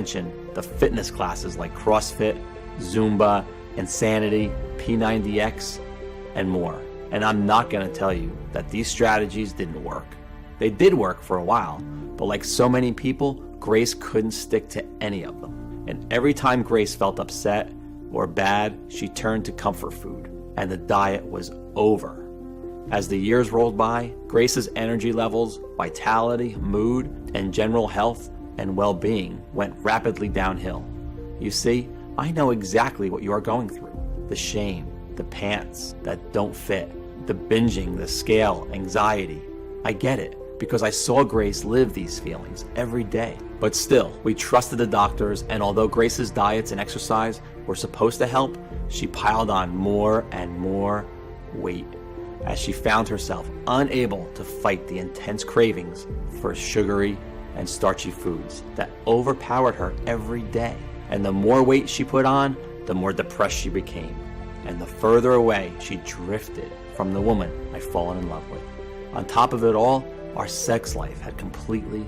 mention the fitness classes like CrossFit, Zumba, Insanity, P90X, and more. And I'm not going to tell you that these strategies didn't work. They did work for a while, but like so many people, Grace couldn't stick to any of them. And every time Grace felt upset or bad, she turned to comfort food, and the diet was over. As the years rolled by, Grace's energy levels, vitality, mood, and general health and well-being went rapidly downhill. You see, I know exactly what you are going through. The shame, the pants that don't fit, the binging, the scale, anxiety. I get it, because I saw Grace live these feelings every day. But still, we trusted the doctors, and although Grace's diets and exercise were supposed to help, she piled on more and more weight as she found herself unable to fight the intense cravings for sugary and starchy foods that overpowered her every day. And the more weight she put on, the more depressed she became, and the further away she drifted from the woman I'd fallen in love with. On top of it all, our sex life had completely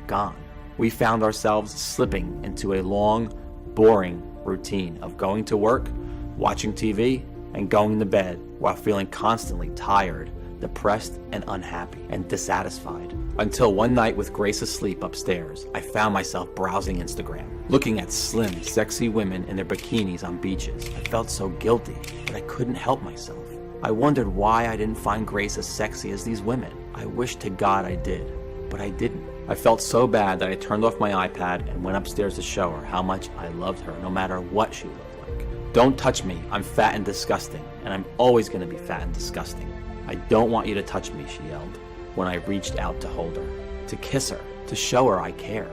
gone. We found ourselves slipping into a long, boring routine of going to work, watching TV, and going to bed while feeling constantly tired, depressed, and unhappy, and dissatisfied. Until one night with Grace asleep upstairs, I found myself browsing Instagram, looking at slim, sexy women in their bikinis on beaches. I felt so guilty, but I couldn't help myself. I wondered why I didn't find Grace as sexy as these women. I wished to God I did, but I didn't. I felt so bad that I turned off my iPad and went upstairs to show her how much I loved her, no matter what she looked like. Don't touch me, I'm fat and disgusting, and I'm always gonna be fat and disgusting. I don't want you to touch me, she yelled, when I reached out to hold her, to kiss her, to show her I cared.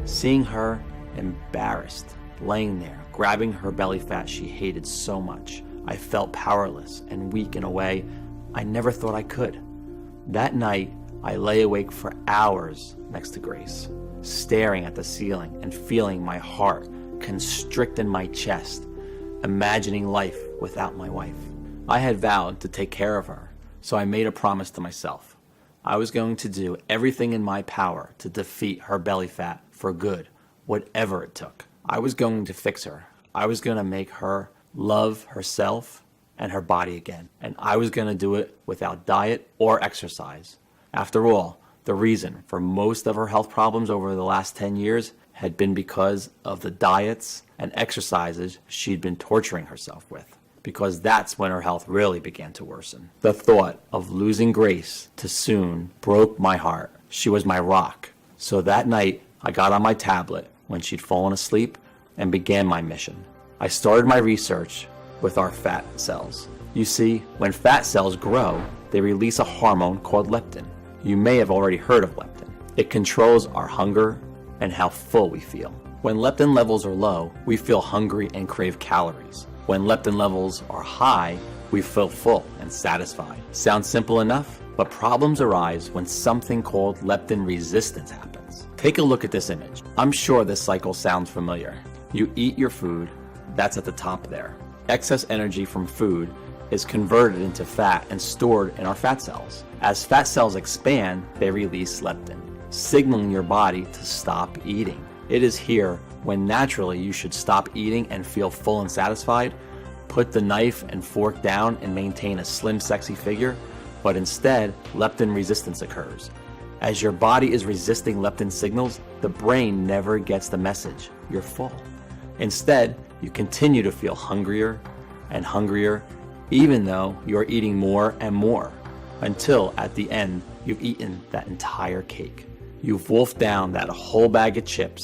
Seeing her embarrassed, laying there, grabbing her belly fat she hated so much, I felt powerless and weak in a way I never thought I could. That night, I lay awake for hours next to Grace, staring at the ceiling and feeling my heart constrict in my chest, imagining life without my wife. I had vowed to take care of her, so I made a promise to myself. I was going to do everything in my power to defeat her belly fat for good, whatever it took. I was going to fix her. I was going to make her love herself and her body again. And I was going to do it without diet or exercise. After all, the reason for most of her health problems over the last 10 years had been because of the diets and exercises she'd been torturing herself with. Because that's when her health really began to worsen. The thought of losing Grace too soon broke my heart. She was my rock. So that night, I got on my tablet when she'd fallen asleep and began my mission. I started my research with our fat cells. You see, when fat cells grow, they release a hormone called leptin. You may have already heard of leptin. It controls our hunger and how full we feel. When leptin levels are low, we feel hungry and crave calories. When leptin levels are high, we feel full and satisfied. Sounds simple enough, but problems arise when something called leptin resistance happens. Take a look at this image. I'm sure this cycle sounds familiar. You eat your food, that's at the top there. Excess energy from food is converted into fat and stored in our fat cells. As fat cells expand, they release leptin, signaling your body to stop eating. It is here when naturally you should stop eating and feel full and satisfied, put the knife and fork down and maintain a slim, sexy figure, but instead, leptin resistance occurs. As your body is resisting leptin signals, the brain never gets the message, you're full. Instead, you continue to feel hungrier and hungrier, even though you're eating more and more, until at the end, you've eaten that entire cake. You've wolfed down that whole bag of chips,